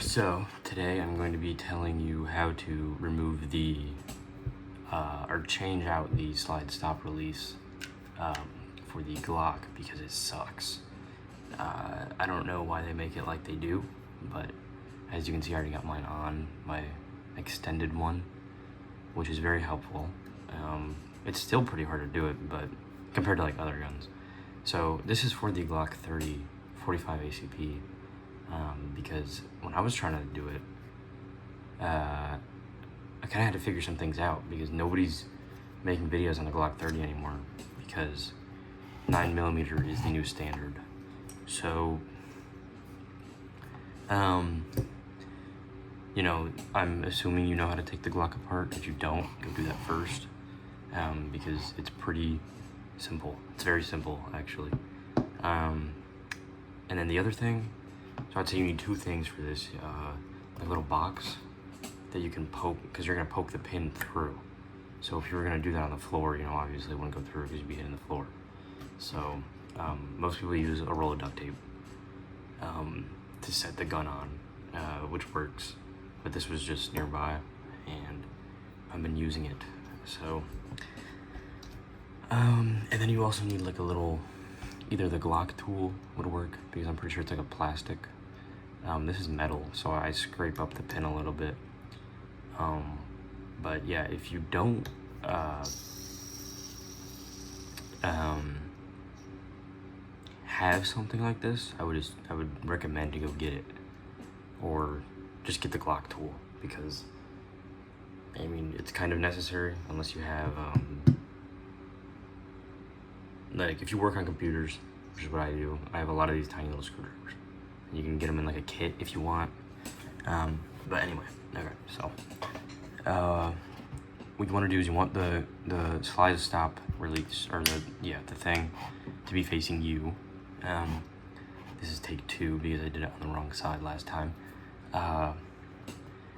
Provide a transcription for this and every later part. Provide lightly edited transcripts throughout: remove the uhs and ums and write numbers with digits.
So today I'm going to be telling you how to remove the or change out the slide stop release for the Glock because it sucks. I don't know why they make it like they do, but as you can see, I already got mine on, my extended one, which is very helpful. It's still pretty hard to do it, but compared to like other guns. So this is for the Glock 45 ACP. Because when I was trying to do it, I kind of had to figure some things out because nobody's making videos on the Glock 30 anymore because 9mm is the new standard. So, you know, I'm assuming you know how to take the Glock apart. If you don't, go do that first, because it's pretty simple. It's very simple, actually. And then the other thing, so I'd say you need two things for this. A little box that you can poke, because you're going to poke the pin through. So if you were going to do that on the floor, you know, obviously it wouldn't go through because you'd be hitting the floor. So most people use a roll of duct tape to set the gun on, which works. But this was just nearby, and I've been using it. So, and then you also need like a little, either the Glock tool would work, because I'm pretty sure it's like a plastic. This is metal, so I scrape up the pin a little bit. But yeah, if you don't have something like this, I would recommend to go get it, or just get the Glock tool, because I mean it's kind of necessary unless you have like if you work on computers, which is what I do. I have a lot of these tiny little screwdrivers. You can get them in like a kit if you want. But anyway, okay, so what you want to do is you want the slide stop release, or the thing to be facing you. This is take 2 because I did it on the wrong side last time.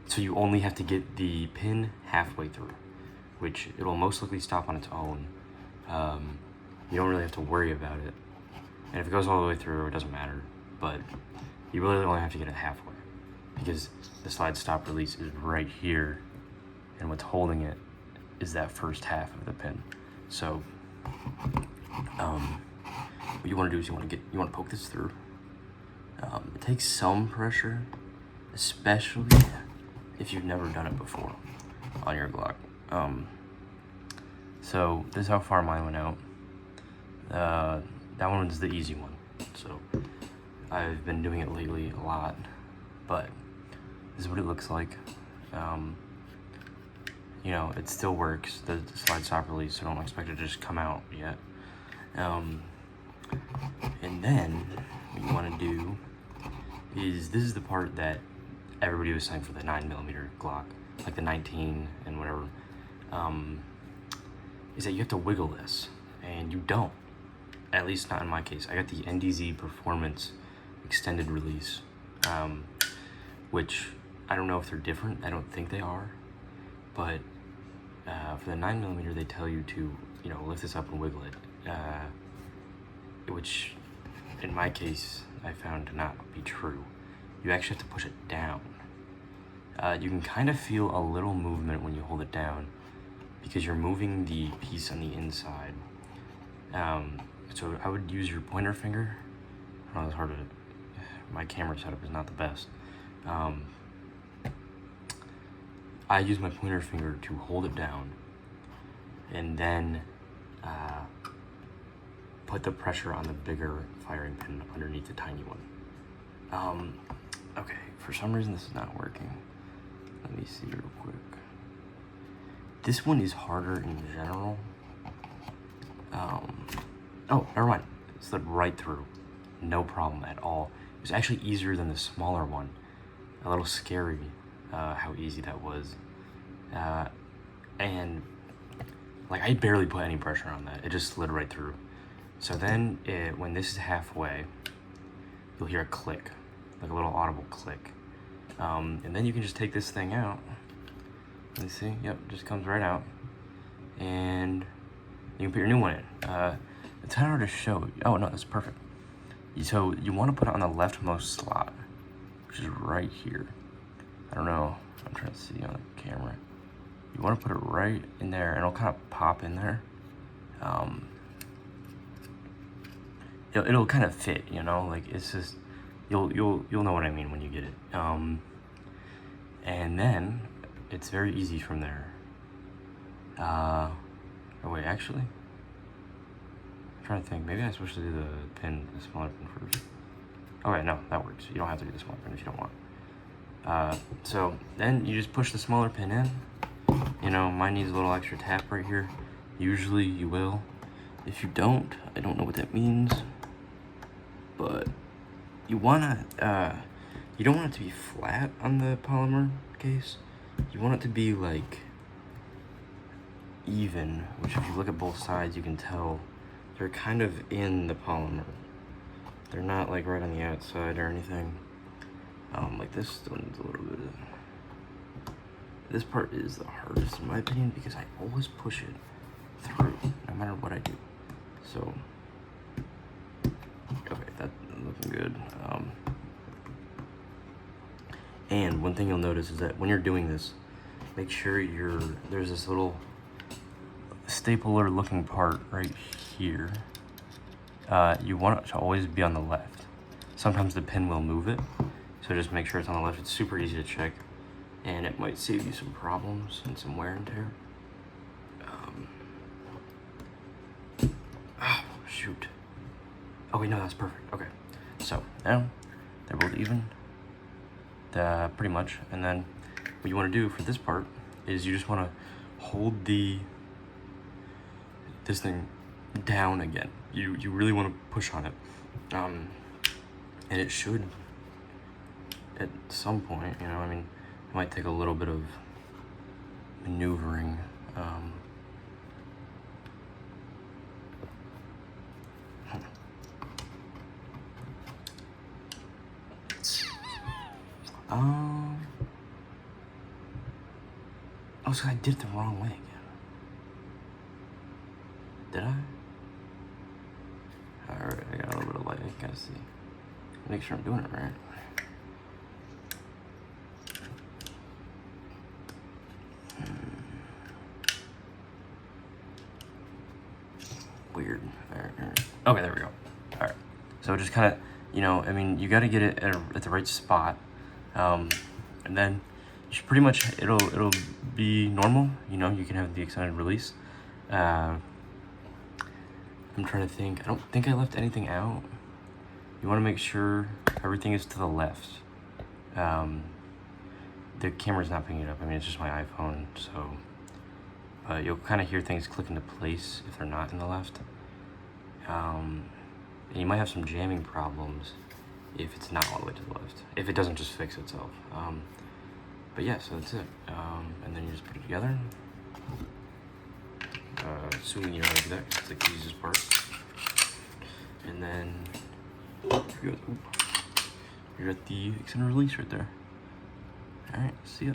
So you only have to get the pin halfway through, which it'll most likely stop on its own. You don't really have to worry about it, and if it goes all the way through, it doesn't matter. But you really only have to get it halfway, because the slide stop release is right here, and what's holding it is that first half of the pin. So what you want to do is you want to poke this through. It takes some pressure, especially if you've never done it before on your Glock. So this is how far mine went out. That one's the easy one. So I've been doing it lately a lot, but this is what it looks like. You know, it still works, the slide stop release, so don't expect it to just come out yet. And then what you want to do is, this is the part that everybody was saying for the 9mm Glock, like the 19 and whatever, is that you have to wiggle this, and you don't. At least not in my case. I got the NDZ Performance extended release, which I don't know if they're different. I don't think they are, but for the 9mm they tell you to, you know, lift this up and wiggle it, which in my case I found to not be true. You actually have to push it down. You can kind of feel a little movement when you hold it down because you're moving the piece on the inside. So I would use your pointer finger. I know it's hard to, my camera setup is not the best. I use my pointer finger to hold it down, and then put the pressure on the bigger firing pin underneath the tiny one. Okay, for some reason this is not working. Let me see real quick. This one is harder in general. Oh, never mind. It slid right through. No problem at all. It was actually easier than the smaller one. A little scary how easy that was. And like I barely put any pressure on that. It just slid right through. So then when this is halfway, you'll hear a click, like a little audible click. And then you can just take this thing out. Let's see, yep, just comes right out. And you can put your new one in. It's kind of hard to show. Oh no, that's perfect. So you want to put it on the leftmost slot, which which is right here. I don't know. I'm trying to see on the camera. You want to put it right in there, and it'll kind of pop in there. It'll kind of fit, you know. Like it's just you'll know what I mean when you get it. And then it's very easy from there. Oh wait, actually, I'm trying to think. Maybe I'm supposed to do the smaller pin first. Okay, no, that works. You don't have to do the smaller pin if you don't want. So then you just push the smaller pin in. You know, mine needs a little extra tap right here. Usually you will. If you don't, I don't know what that means. But you wanna, you don't want it to be flat on the polymer case. You want it to be like even, which if you look at both sides, you can tell they're kind of in the polymer. They're not like right on the outside or anything. Like this still needs a little bit of, this part is the hardest in my opinion because I always push it through no matter what I do. So, okay, that's looking good. And one thing you'll notice is that when you're doing this, make sure there's this little stapler looking part right here. You want it to always be on the left. Sometimes the pin will move it, so just make sure it's on the left. It's super easy to check, and it might save you some problems and some wear and tear. Oh, shoot. Oh wait, no, that's perfect. Okay, so now they're both even, pretty much. And then what you want to do for this part is you just want to hold this thing down again. You really want to push on it, and it should at some point, you know, I mean, it might take a little bit of maneuvering. Oh, so I did it the wrong way again. Did I? Alright, I got a little bit of light, I gotta see. Make sure I'm doing it right. Weird. Alright. Okay, there we go. Alright. So just kind of, you know, I mean, you gotta get it at the right spot. And then you should pretty much, it'll be normal. You know, you can have the extended release. I'm trying to think. I don't think I left anything out. You want to make sure everything is to the left. The camera's not picking it up. I mean, it's just my iPhone, so you'll kind of hear things click into place if they're not in the left. And you might have some jamming problems if it's not all the way to the left. If it doesn't just fix itself. But yeah, so that's it. And then you just put it together. Assuming you know how to do that, it's like the easiest part. And then you're at the extended release right there. Alright, see ya.